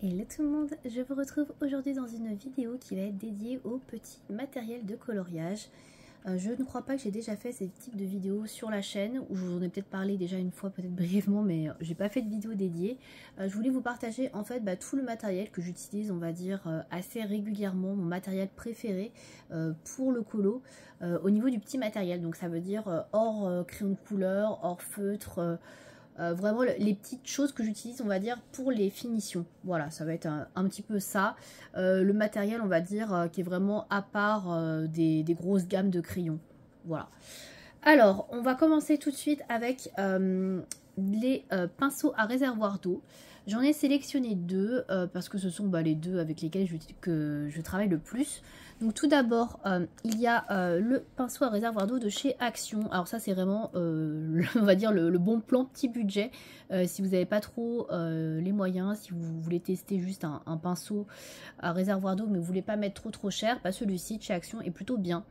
Hello tout le monde, je vous retrouve aujourd'hui dans une vidéo qui va être dédiée au petit matériel de coloriage. Je ne crois pas que j'ai déjà fait ce type de vidéo sur la chaîne, ou je vous en ai peut-être parlé déjà une fois, peut-être brièvement, mais j'ai pas fait de vidéo dédiée. Je voulais vous partager en fait tout le matériel que j'utilise, on va dire, assez régulièrement, mon matériel préféré pour le colo, au niveau du petit matériel. Donc ça veut dire hors crayon de couleur, hors feutre, vraiment les petites choses que j'utilise, on va dire, pour les finitions. Voilà, ça va être un petit peu ça. Le matériel, on va dire, qui est vraiment à part des grosses gammes de crayons. Voilà. Alors, on va commencer tout de suite avec les pinceaux à réservoir d'eau. J'en ai sélectionné deux parce que ce sont les deux avec lesquels je travaille le plus. Donc tout d'abord, il y a le pinceau à réservoir d'eau de chez Action. Alors ça c'est vraiment, on va dire, le bon plan petit budget. Si vous n'avez pas trop les moyens, si vous voulez tester juste un pinceau à réservoir d'eau mais vous voulez pas mettre trop cher, celui-ci de chez Action est plutôt bien.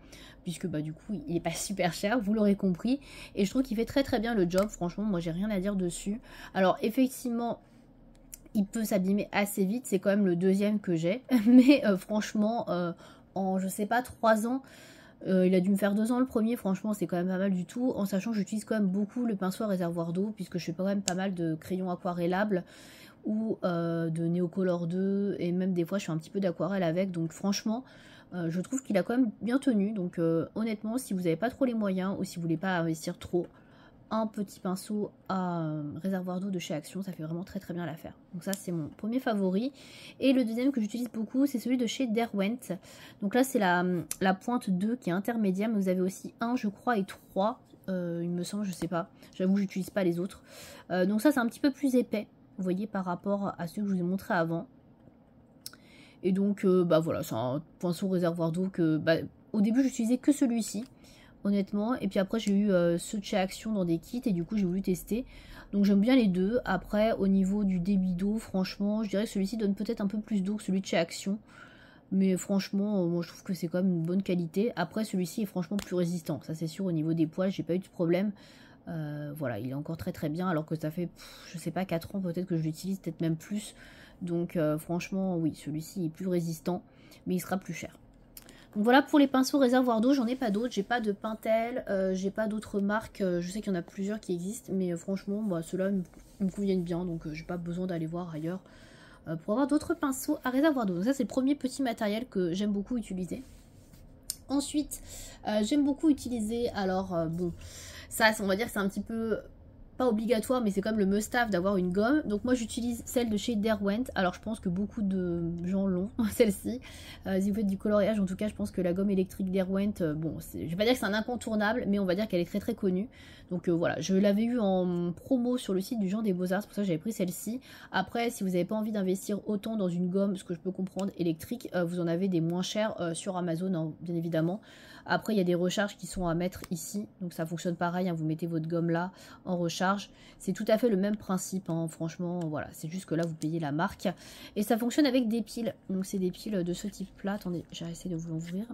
Puisque du coup il n'est pas super cher, vous l'aurez compris. Et je trouve qu'il fait très très bien le job, franchement moi j'ai rien à dire dessus. Alors effectivement, il peut s'abîmer assez vite, c'est quand même le deuxième que j'ai. Mais franchement, en je sais pas 3 ans, il a dû me faire 2 ans le premier, franchement c'est quand même pas mal du tout. En sachant que j'utilise quand même beaucoup le pinceau à réservoir d'eau, puisque je fais quand même pas mal de crayons aquarellables ou de Neocolor 2, et même des fois je fais un petit peu d'aquarelle avec. Donc franchement, je trouve qu'il a quand même bien tenu. Donc honnêtement, si vous n'avez pas trop les moyens ou si vous voulez pas investir trop, un petit pinceau à réservoir d'eau de chez Action, ça fait vraiment très très bien l'affaire. Donc ça c'est mon premier favori. Et le deuxième que j'utilise beaucoup, c'est celui de chez Derwent. Donc là c'est la pointe 2 qui est intermédiaire, mais vous avez aussi 1 je crois et 3 il me semble, je sais pas. J'avoue que j'utilise pas les autres. Donc ça c'est un petit peu plus épais, vous voyez, par rapport à ceux que je vous ai montré avant. Et donc voilà, c'est un pinceau réservoir d'eau que au début j'utilisais que celui-ci, honnêtement. Et puis après j'ai eu ceux de chez Action dans des kits et du coup j'ai voulu tester. Donc j'aime bien les deux. Après au niveau du débit d'eau, franchement je dirais que celui-ci donne peut-être un peu plus d'eau que celui de chez Action. Mais franchement moi je trouve que c'est quand même une bonne qualité. Après celui-ci est franchement plus résistant, ça c'est sûr. Au niveau des poils j'ai pas eu de problème. Voilà, il est encore très très bien, alors que ça fait je sais pas 4 ans peut-être que je l'utilise, peut-être même plus. Donc franchement oui, celui-ci est plus résistant, mais il sera plus cher. Donc voilà pour les pinceaux réservoir d'eau, j'en ai pas d'autres, j'ai pas de Pentel, j'ai pas d'autres marques, je sais qu'il y en a plusieurs qui existent, mais franchement ceux-là me conviennent bien, donc j'ai pas besoin d'aller voir ailleurs pour avoir d'autres pinceaux à réservoir d'eau. Donc ça c'est le premier petit matériel que j'aime beaucoup utiliser. Ensuite, j'aime beaucoup utiliser, alors bon, ça on va dire que c'est un petit peu pas obligatoire, mais c'est comme le must-have d'avoir une gomme. Donc moi j'utilise celle de chez Derwent. Alors je pense que beaucoup de gens l'ont, celle-ci. Si vous faites du coloriage, en tout cas je pense que la gomme électrique Derwent, bon, je vais pas dire que c'est un incontournable, mais on va dire qu'elle est très très connue. Donc voilà, je l'avais eu en promo sur le site du Jean des Beaux-Arts, c'est pour ça que j'avais pris celle-ci. Après, si vous n'avez pas envie d'investir autant dans une gomme, ce que je peux comprendre, électrique, vous en avez des moins chères sur Amazon, hein, bien évidemment. Après, il y a des recharges qui sont à mettre ici, donc ça fonctionne pareil, hein, vous mettez votre gomme là en recharge. C'est tout à fait le même principe, hein, franchement, voilà, c'est juste que là, vous payez la marque. Et ça fonctionne avec des piles, donc c'est des piles de ce type-là. Attendez, j'ai essayé de vous l'ouvrir.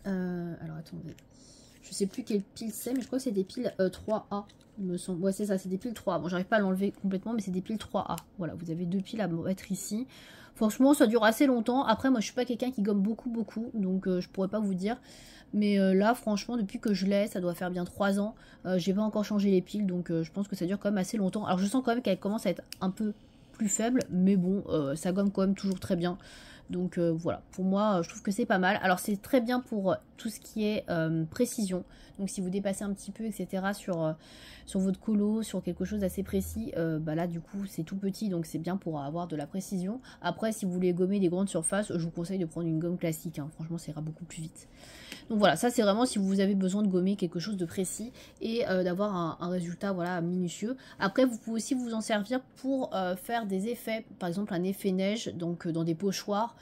Alors, attendez, je sais plus quelle pile c'est, mais je crois que c'est des piles 3A, il me semble. Ouais, c'est ça, c'est des piles 3A. Bon, j'arrive pas à l'enlever complètement, mais c'est des piles 3A. Voilà, vous avez 2 piles à mettre ici. Franchement, ça dure assez longtemps. Après, moi, je suis pas quelqu'un qui gomme beaucoup, donc je pourrais pas vous dire. Mais là, franchement, depuis que je l'ai, ça doit faire bien 3 ans. J'ai pas encore changé les piles, donc je pense que ça dure quand même assez longtemps. Alors, je sens quand même qu'elle commence à être un peu plus faible, mais bon, ça gomme quand même toujours très bien. Donc voilà, pour moi, je trouve que c'est pas mal. Alors, c'est très bien pour tout ce qui est précision. Donc, si vous dépassez un petit peu, etc., sur votre colo, sur quelque chose d'assez précis, là, du coup, c'est tout petit, donc c'est bien pour avoir de la précision. Après, si vous voulez gommer des grandes surfaces, je vous conseille de prendre une gomme classique, hein. Franchement, ça ira beaucoup plus vite. Donc voilà, ça c'est vraiment si vous avez besoin de gommer quelque chose de précis et d'avoir un résultat, voilà, minutieux. Après, vous pouvez aussi vous en servir pour faire des effets, par exemple un effet neige, donc dans des pochoirs,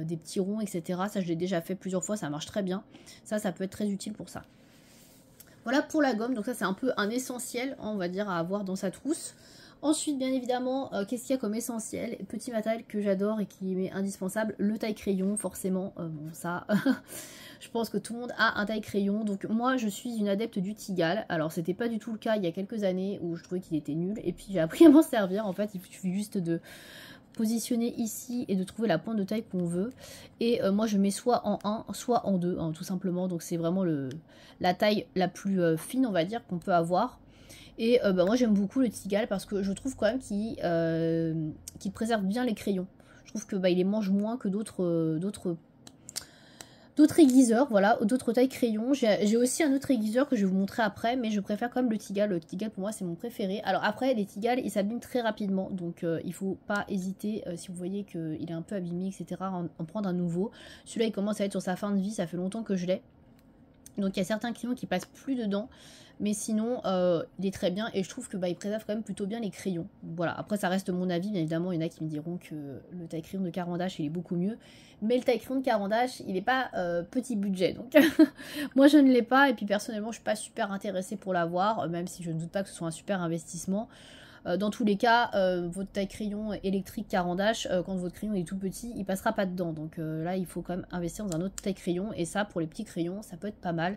des petits ronds, etc. Ça, je l'ai déjà fait plusieurs fois, ça marche très bien. Ça peut être très utile pour ça. Voilà pour la gomme, donc ça c'est un peu un essentiel, on va dire, à avoir dans sa trousse. Ensuite, bien évidemment, qu'est-ce qu'il y a comme essentiel? Petit matériel que j'adore et qui m'est indispensable, le taille-crayon, forcément. Bon, ça, je pense que tout le monde a un taille-crayon. Donc moi, je suis une adepte du Tigal. Alors, c'était pas du tout le cas il y a quelques années où je trouvais qu'il était nul. Et puis, j'ai appris à m'en servir. En fait, il suffit juste de positionner ici et de trouver la pointe de taille qu'on veut. Et moi je mets soit en 1, soit en 2, hein, tout simplement. Donc c'est vraiment la taille la plus fine, on va dire, qu'on peut avoir. Et moi j'aime beaucoup le Tigal parce que je trouve quand même qu'il préserve bien les crayons. Je trouve que il les mange moins que d'autres aiguiseurs, voilà, d'autres tailles crayons. J'ai aussi un autre aiguiseur que je vais vous montrer après, mais je préfère quand même le Tigal. Le Tigal pour moi c'est mon préféré. Alors après les Tigal ils s'abîment très rapidement, donc il faut pas hésiter si vous voyez qu'il est un peu abîmé, etc. en prendre un nouveau. Celui-là il commence à être sur sa fin de vie, ça fait longtemps que je l'ai. Donc il y a certains crayons qui passent plus dedans. Mais sinon, il est très bien et je trouve que il préserve quand même plutôt bien les crayons. Voilà, après ça reste mon avis, bien évidemment, il y en a qui me diront que le taille crayon de Caran d'Ache il est beaucoup mieux. Mais le taille crayon de Caran d'Ache, il n'est pas petit budget, donc moi je ne l'ai pas. Et puis personnellement, je ne suis pas super intéressée pour l'avoir, même si je ne doute pas que ce soit un super investissement. Dans tous les cas, votre taille crayon électrique Caran d'Ache, quand votre crayon est tout petit, il passera pas dedans. Donc là, il faut quand même investir dans un autre taille crayon. Et ça, pour les petits crayons, ça peut être pas mal.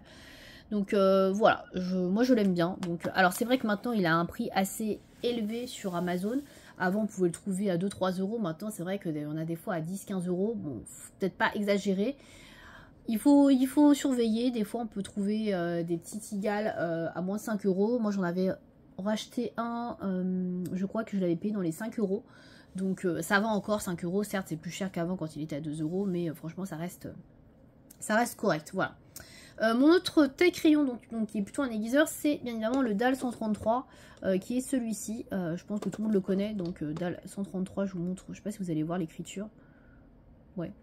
Donc voilà, moi je l'aime bien. Donc, alors c'est vrai que maintenant il a un prix assez élevé sur Amazon. Avant on pouvait le trouver à 2-3 euros. Maintenant c'est vrai qu'on a des fois à 10-15 euros. Bon, peut-être pas exagéré. Il faut surveiller. Des fois on peut trouver des petits Tigal à moins de 5 euros. Moi j'en avais racheté un, je crois que je l'avais payé dans les 5 euros. Donc ça va encore, 5 euros. Certes c'est plus cher qu'avant quand il était à 2 euros. Mais franchement ça reste correct. Voilà. Mon autre taille crayon, donc qui est plutôt un aiguiseur, c'est bien évidemment le DAL 133, qui est celui-ci. Je pense que tout le monde le connaît, donc DAL 133, je vous montre, je sais pas si vous allez voir l'écriture. Ouais.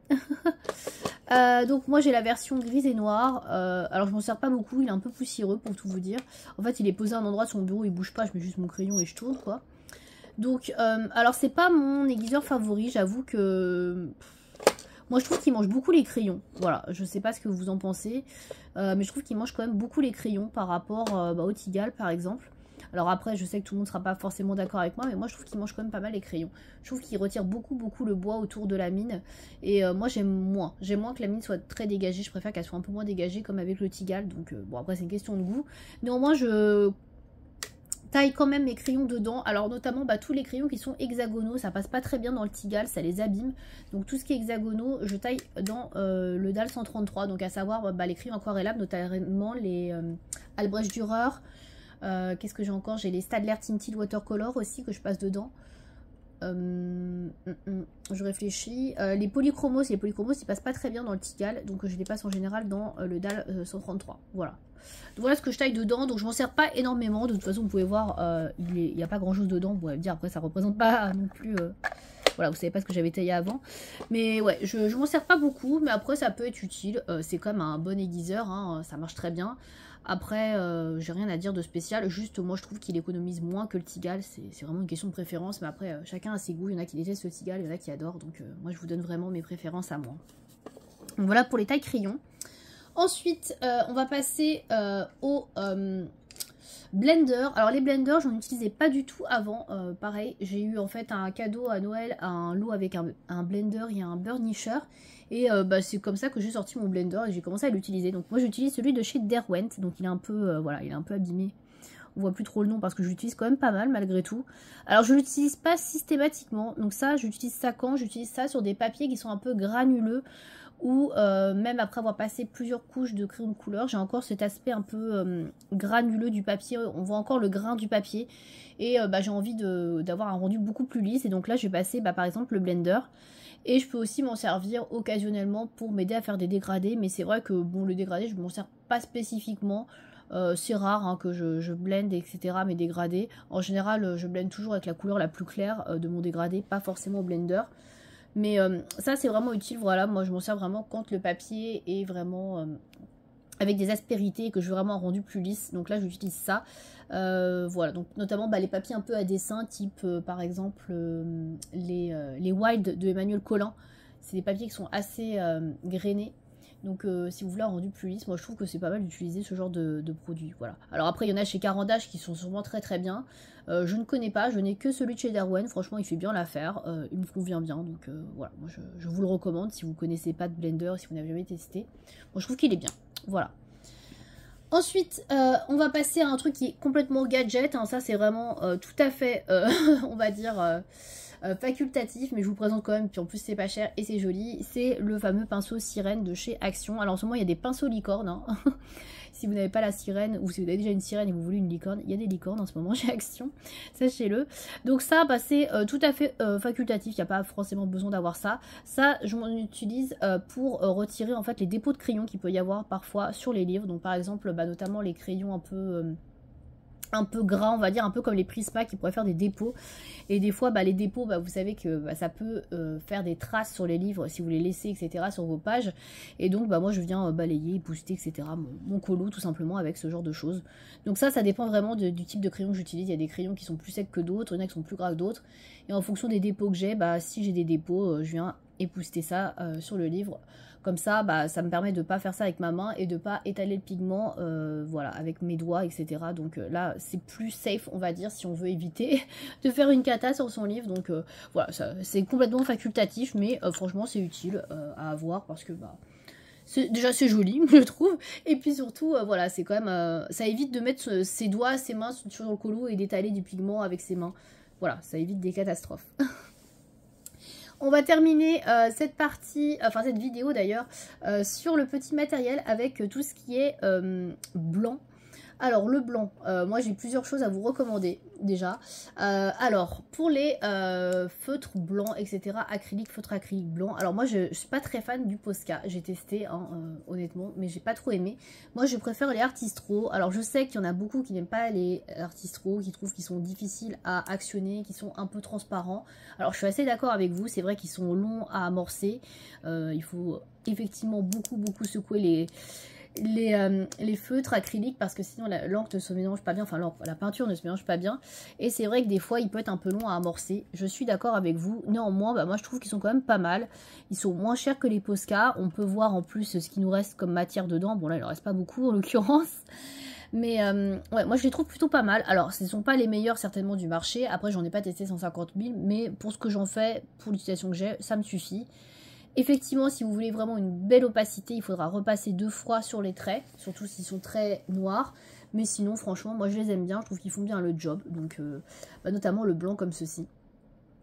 Donc moi j'ai la version grise et noire. Alors je m'en sers pas beaucoup, il est un peu poussiéreux pour tout vous dire. En fait il est posé à un endroit de son bureau, il bouge pas, je mets juste mon crayon et je tourne quoi. Donc alors c'est pas mon aiguiseur favori, j'avoue que... Moi je trouve qu'il mange beaucoup les crayons, voilà, je sais pas ce que vous en pensez, mais je trouve qu'il mange quand même beaucoup les crayons par rapport au Tigal par exemple. Alors après je sais que tout le monde ne sera pas forcément d'accord avec moi, mais moi je trouve qu'il mange quand même pas mal les crayons. Je trouve qu'il retire beaucoup le bois autour de la mine, et moi j'aime moins que la mine soit très dégagée, je préfère qu'elle soit un peu moins dégagée comme avec le Tigal, donc bon après c'est une question de goût. Néanmoins je taille quand même mes crayons dedans, alors notamment tous les crayons qui sont hexagonaux, ça passe pas très bien dans le Tigal, ça les abîme, donc tout ce qui est hexagonaux, je taille dans le DAL 133, donc à savoir les crayons aquarellables, notamment les Albrecht Dürer, qu'est-ce que j'ai encore, j'ai les Staedtler Tinted Watercolor aussi que je passe dedans. Je réfléchis. Les polychromos ils passent pas très bien dans le Tigal, donc je les passe en général dans le DAL 133. Voilà. Donc voilà ce que je taille dedans, donc je m'en sers pas énormément. De toute façon, vous pouvez voir, il n'y a pas grand chose dedans. Vous pouvez me dire après, ça représente pas non plus. Voilà, vous savez pas ce que j'avais taillé avant. Mais ouais, je m'en sers pas beaucoup, mais après ça peut être utile. C'est quand même un bon aiguiseur, hein, ça marche très bien. Après, j'ai rien à dire de spécial, juste moi je trouve qu'il économise moins que le Tigal, c'est vraiment une question de préférence, mais après chacun a ses goûts, il y en a qui détestent le Tigal, il y en a qui adorent, donc moi je vous donne vraiment mes préférences à moi. Donc voilà pour les tailles crayons. Ensuite, on va passer au blender. Alors les blenders, j'en utilisais pas du tout avant, pareil, j'ai eu en fait un cadeau à Noël, un lot avec un blender et un burnisher. Et c'est comme ça que j'ai sorti mon blender et j'ai commencé à l'utiliser. Donc moi j'utilise celui de chez Derwent. Donc il est un peu voilà, il est un peu abîmé. On voit plus trop le nom parce que je l'utilise quand même pas mal malgré tout. Alors je l'utilise pas systématiquement. Donc ça, j'utilise ça quand j'utilise ça sur des papiers qui sont un peu granuleux. Ou même après avoir passé plusieurs couches de crayon de couleur, j'ai encore cet aspect un peu granuleux du papier. On voit encore le grain du papier. Et j'ai envie d'avoir un rendu beaucoup plus lisse. Et donc là je vais passer par exemple le blender. Et je peux aussi m'en servir occasionnellement pour m'aider à faire des dégradés. Mais c'est vrai que bon, le dégradé, je ne m'en sers pas spécifiquement. C'est rare hein, que je blende, etc. mes dégradés. En général, je blende toujours avec la couleur la plus claire de mon dégradé, pas forcément au blender. Mais ça, c'est vraiment utile. Voilà, moi, je m'en sers vraiment quand le papier est vraiment avec des aspérités et que je veux vraiment un rendu plus lisse. Donc là, j'utilise ça. Voilà, donc notamment les papiers un peu à dessin, type par exemple les Wild de Emmanuel Collin. C'est des papiers qui sont assez grainés. Donc si vous voulez un rendu plus lisse, moi je trouve que c'est pas mal d'utiliser ce genre de produit. Voilà. Alors après, il y en a chez Caran d'Ache qui sont sûrement très bien. Je ne connais pas, je n'ai que celui de chez Derwent. Franchement, il fait bien l'affaire. Il me convient bien. Donc voilà, moi je vous le recommande si vous ne connaissez pas de blender, si vous n'avez jamais testé. Moi je trouve qu'il est bien. Voilà. Ensuite, on va passer à un truc qui est complètement gadget. Hein. Ça, c'est vraiment tout à fait, on va dire, facultatif, mais je vous présente quand même, puis en plus c'est pas cher et c'est joli. C'est le fameux pinceau sirène de chez Action. Alors en ce moment il y a des pinceaux licornes, hein. Si vous n'avez pas la sirène, ou si vous avez déjà une sirène et vous voulez une licorne, il y a des licornes en ce moment chez Action, sachez-le. Donc ça, bah, c'est tout à fait facultatif, il n'y a pas forcément besoin d'avoir ça. Ça, je m'en utilise pour retirer en fait les dépôts de crayons qu'il peut y avoir parfois sur les livres. Donc par exemple, bah, notamment les crayons un peu gras, on va dire, un peu comme les Prisma qui pourraient faire des dépôts. Et des fois, bah, les dépôts, bah, vous savez que bah, ça peut faire des traces sur les livres si vous les laissez, etc., sur vos pages. Et donc, bah, moi, je viens balayer, booster, etc., mon colo, tout simplement, avec ce genre de choses. Donc ça dépend vraiment du type de crayon que j'utilise. Il y a des crayons qui sont plus secs que d'autres, il y en a qui sont plus gras que d'autres. Et en fonction des dépôts que j'ai, bah, si j'ai des dépôts, je viens épouster ça sur le livre. Comme ça, bah, ça me permet de ne pas faire ça avec ma main et de ne pas étaler le pigment voilà, avec mes doigts, etc. Donc là, c'est plus safe, on va dire, si on veut éviter de faire une cata sur son livre. Donc voilà, c'est complètement facultatif, mais franchement, c'est utile à avoir parce que bah, déjà c'est joli, je trouve. Et puis surtout, voilà, c'est quand même... ça évite de mettre ses doigts, ses mains sur le colo et d'étaler du pigment avec ses mains. Voilà, ça évite des catastrophes. On va terminer cette partie, enfin cette vidéo d'ailleurs, sur le petit matériel avec tout ce qui est blanc. Alors le blanc, moi j'ai plusieurs choses à vous recommander déjà. Alors pour les feutres blancs, etc., feutre acrylique blanc. Alors moi je suis pas très fan du Posca, j'ai testé hein, honnêtement, mais j'ai pas trop aimé. Moi je préfère les Artistro. Alors je sais qu'il y en a beaucoup qui n'aiment pas les Artistro, qui trouvent qu'ils sont difficiles à actionner, qui sont un peu transparents. Alors je suis assez d'accord avec vous, c'est vrai qu'ils sont longs à amorcer. Il faut effectivement beaucoup secouer les feutres acryliques parce que sinon l'encre ne se mélange pas bien, enfin la peinture ne se mélange pas bien, et c'est vrai que des fois il peut être un peu long à amorcer. Je suis d'accord avec vous, néanmoins bah, moi je trouve qu'ils sont quand même pas mal, ils sont moins chers que les Posca. On peut voir en plus ce qui nous reste comme matière dedans, bon là il ne reste pas beaucoup en l'occurrence, mais ouais, moi je les trouve plutôt pas mal. Alors ce ne sont pas les meilleurs certainement du marché, après j'en ai pas testé 150 000, mais pour ce que j'en fais, pour l'utilisation que j'ai, ça me suffit. Effectivement, si vous voulez vraiment une belle opacité, il faudra repasser 2 fois sur les traits, surtout s'ils sont très noirs. Mais sinon, franchement, moi je les aime bien, je trouve qu'ils font bien le job. Donc, bah, notamment le blanc comme ceci.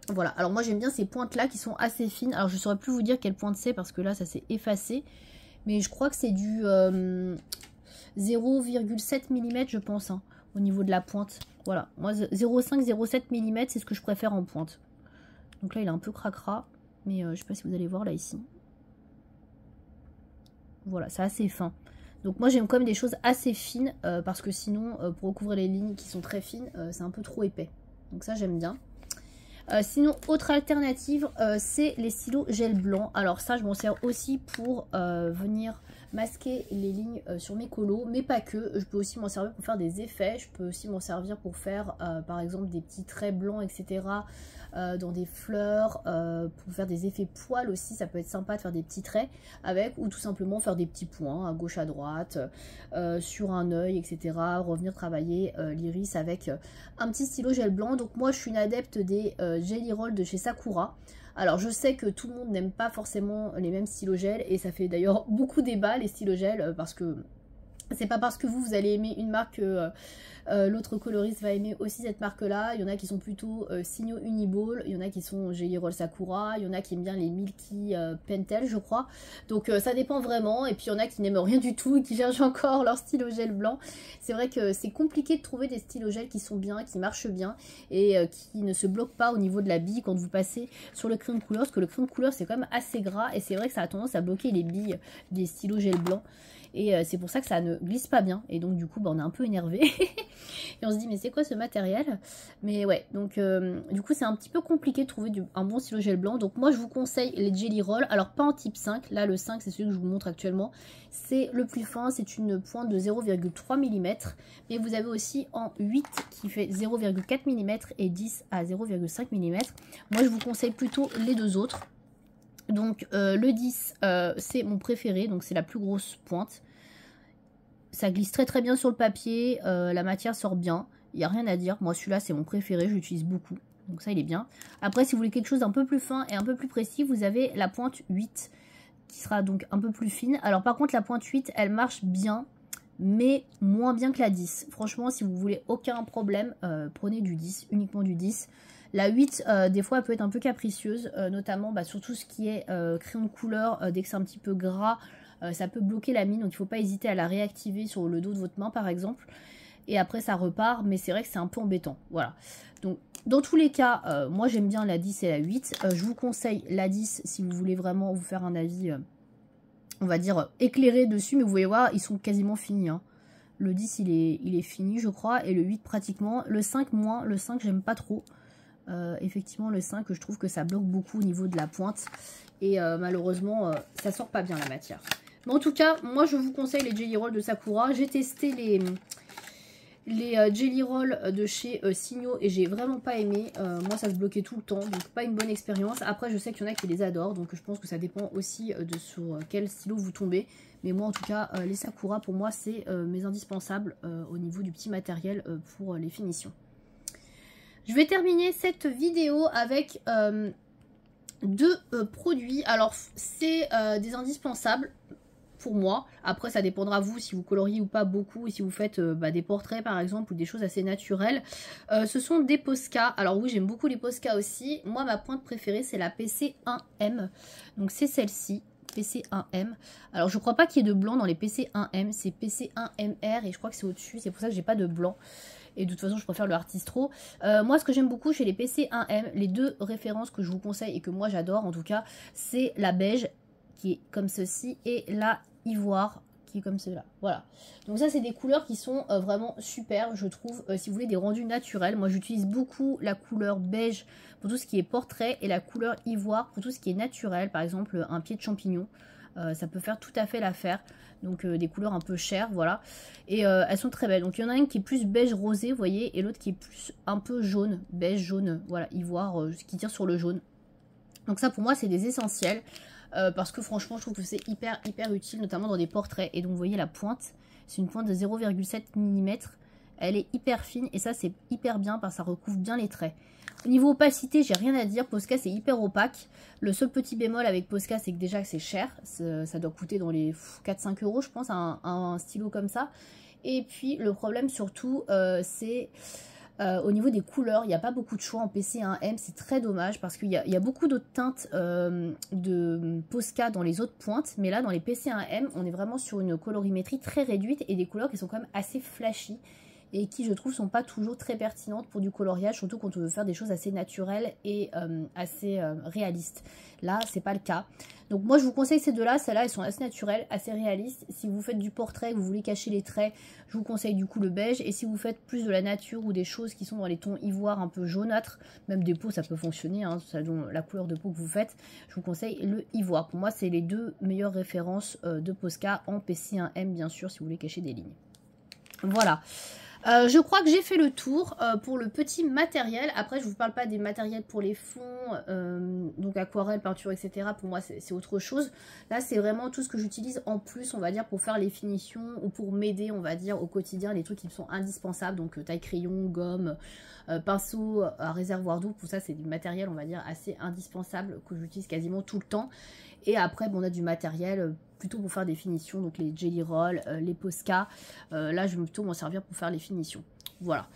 Voilà, alors moi j'aime bien ces pointes-là qui sont assez fines. Alors je ne saurais plus vous dire quelle pointe c'est parce que là ça s'est effacé. Mais je crois que c'est du 0,7 mm je pense, hein, au niveau de la pointe. Voilà, moi 0,5-0,7 mm c'est ce que je préfère en pointe. Donc là il est un peu cracra. Mais je sais pas si vous allez voir là ici. Voilà, c'est assez fin. Donc moi j'aime quand même des choses assez fines parce que sinon pour recouvrir les lignes qui sont très fines, c'est un peu trop épais. Donc ça j'aime bien. Sinon, autre alternative, c'est les stylos gel blanc. Alors ça, je m'en sers aussi pour venir masquer les lignes sur mes colos, mais pas que. Je peux aussi m'en servir pour faire des effets. Je peux aussi m'en servir pour faire, par exemple, des petits traits blancs, etc. Dans des fleurs, pour faire des effets poils aussi. Ça peut être sympa de faire des petits traits avec, ou tout simplement faire des petits points à gauche, à droite, sur un œil, etc. Revenir travailler l'iris avec un petit stylo gel blanc. Donc moi, je suis une adepte des Jelly Roll de chez Sakura. Alors je sais que tout le monde n'aime pas forcément les mêmes stylos gel et ça fait d'ailleurs beaucoup débat les stylos gel parce que c'est pas parce que vous allez aimer une marque que l'autre coloriste va aimer aussi cette marque là. Il y en a qui sont plutôt signaux Uniball, il y en a qui sont Jelly Roll Sakura, il y en a qui aiment bien les Milky Pentel je crois. Donc ça dépend vraiment, et puis il y en a qui n'aiment rien du tout et qui cherchent encore leur stylo gel blanc. C'est vrai que c'est compliqué de trouver des stylos gel qui sont bien, qui marchent bien et qui ne se bloquent pas au niveau de la bille quand vous passez sur le crayon de couleur, parce que le crayon de couleur c'est quand même assez gras et c'est vrai que ça a tendance à bloquer les billes des stylos gel blanc. Et c'est pour ça que ça ne glisse pas bien. Et donc du coup bah, on est un peu énervé. Et on se dit mais c'est quoi ce matériel? Mais ouais, donc du coup c'est un petit peu compliqué de trouver un bon stylo gel blanc. Donc moi je vous conseille les Jelly Roll. Alors pas en type 5, là le 5 c'est celui que je vous montre actuellement. C'est le plus fin, c'est une pointe de 0,3 mm. Mais vous avez aussi en 8 qui fait 0,4 mm et 10 à 0,5 mm. Moi je vous conseille plutôt les deux autres. Donc le 10 c'est mon préféré, donc c'est la plus grosse pointe. Ça glisse très bien sur le papier, la matière sort bien, il n'y a rien à dire. Moi celui-là c'est mon préféré, je l'utilise beaucoup, donc ça il est bien. Après si vous voulez quelque chose d'un peu plus fin et un peu plus précis, vous avez la pointe 8 qui sera donc un peu plus fine. Alors par contre la pointe 8 elle marche bien, mais moins bien que la 10. Franchement si vous voulez aucun problème, prenez du 10, uniquement du 10. La 8, des fois, elle peut être un peu capricieuse, notamment sur tout ce qui est crayon de couleur, dès que c'est un petit peu gras, ça peut bloquer la mine, donc il ne faut pas hésiter à la réactiver sur le dos de votre main, par exemple. Et après, ça repart, mais c'est vrai que c'est un peu embêtant, voilà. Donc, dans tous les cas, moi, j'aime bien la 10 et la 8. Je vous conseille la 10 si vous voulez vraiment vous faire un avis, on va dire, éclairé dessus, mais vous voyez voir, ils sont quasiment finis, hein. Le 10, il est fini, je crois, et le 8, pratiquement. Le 5, moins. Le 5, j'aime pas trop. Effectivement, le 5, je trouve que ça bloque beaucoup au niveau de la pointe. Et malheureusement, ça sort pas bien la matière. Mais en tout cas, moi, je vous conseille les Jelly Roll de Sakura. J'ai testé les Jelly Roll de chez Signo et j'ai vraiment pas aimé. Moi, ça se bloquait tout le temps, donc pas une bonne expérience. Après, je sais qu'il y en a qui les adorent, donc je pense que ça dépend aussi de sur quel stylo vous tombez. Mais moi, en tout cas, les Sakura, pour moi, c'est mes indispensables au niveau du petit matériel pour les finitions. Je vais terminer cette vidéo avec deux produits. Alors, c'est des indispensables pour moi. Après, ça dépendra vous si vous coloriez ou pas beaucoup, et si vous faites des portraits par exemple, ou des choses assez naturelles. Ce sont des Posca. Alors oui, j'aime beaucoup les Posca aussi. Moi, ma pointe préférée, c'est la PC1M. Donc c'est celle-ci. PC1M. Alors je crois pas qu'il y ait de blanc dans les PC1M, c'est PC1MR et je crois que c'est au-dessus, c'est pour ça que j'ai pas de blanc. Et de toute façon je préfère le Artistro. Moi ce que j'aime beaucoup chez les PC1M, les deux références que je vous conseille et que moi j'adore en tout cas, c'est la beige qui est comme ceci et la ivoire qui est comme cela. Voilà. Donc ça c'est des couleurs qui sont vraiment super je trouve. Si vous voulez des rendus naturels, moi j'utilise beaucoup la couleur beige pour tout ce qui est portrait et la couleur ivoire pour tout ce qui est naturel. Par exemple un pied de champignon. Ça peut faire tout à fait l'affaire. Donc des couleurs un peu chères, voilà. Et elles sont très belles. Donc il y en a une qui est plus beige rosé, vous voyez, et l'autre qui est plus un peu jaune, beige jaune, voilà, ivoire, qui tire sur le jaune. Donc ça pour moi c'est des essentiels. Parce que franchement je trouve que c'est hyper utile, notamment dans des portraits. Et donc vous voyez la pointe, c'est une pointe de 0,7 mm, elle est hyper fine et ça c'est hyper bien parce que ça recouvre bien les traits. Au niveau opacité, j'ai rien à dire, Posca c'est hyper opaque. Le seul petit bémol avec Posca c'est que déjà c'est cher, ça doit coûter dans les 4-5 € je pense un stylo comme ça. Et puis le problème surtout c'est... au niveau des couleurs, il n'y a pas beaucoup de choix en PC1M, c'est très dommage parce qu'il y a beaucoup d'autres teintes de Posca dans les autres pointes, mais là dans les PC1M, on est vraiment sur une colorimétrie très réduite et des couleurs qui sont quand même assez flashy et qui je trouve sont pas toujours très pertinentes pour du coloriage, surtout quand on veut faire des choses assez naturelles et assez réalistes. Là c'est pas le cas. Donc moi je vous conseille ces deux-là, celles-là elles sont assez naturelles, assez réalistes. Si vous faites du portrait, que vous voulez cacher les traits, je vous conseille du coup le beige. Et si vous faites plus de la nature ou des choses qui sont dans les tons ivoire un peu jaunâtres, même des peaux ça peut fonctionner, hein, selon la couleur de peau que vous faites, je vous conseille le ivoire. Pour moi c'est les deux meilleures références de Posca en PC1M bien sûr si vous voulez cacher des lignes. Voilà. Je crois que j'ai fait le tour pour le petit matériel. Après, je ne vous parle pas des matériels pour les fonds, donc aquarelle, peinture, etc. Pour moi, c'est autre chose. Là, c'est vraiment tout ce que j'utilise en plus, on va dire, pour faire les finitions ou pour m'aider, on va dire, au quotidien, les trucs qui me sont indispensables. Donc, taille-crayon, gomme, pinceau à réservoir d'eau. Pour ça, c'est du matériel, on va dire, assez indispensable que j'utilise quasiment tout le temps. Et après, bon, on a du matériel plutôt pour faire des finitions, donc les Jelly Roll, les Posca. Là, je vais plutôt m'en servir pour faire les finitions. Voilà.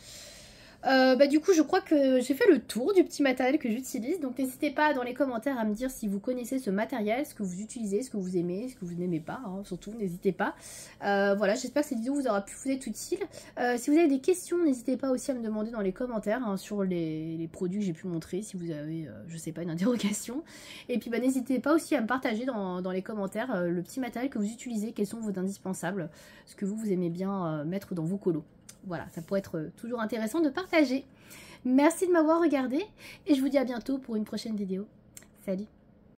Du coup, je crois que j'ai fait le tour du petit matériel que j'utilise. Donc, n'hésitez pas dans les commentaires à me dire si vous connaissez ce matériel, ce que vous utilisez, ce que vous aimez, ce que vous n'aimez pas. Hein, surtout, n'hésitez pas. Voilà, j'espère que cette vidéo vous aura pu vous être utile. Si vous avez des questions, n'hésitez pas aussi à me demander dans les commentaires hein, sur les produits que j'ai pu montrer. Si vous avez, je sais pas, une interrogation. Et puis, n'hésitez pas aussi à me partager dans les commentaires le petit matériel que vous utilisez, quels sont vos indispensables, ce que vous aimez bien mettre dans vos colos. Voilà, ça pourrait être toujours intéressant de partager. Merci de m'avoir regardé et je vous dis à bientôt pour une prochaine vidéo. Salut!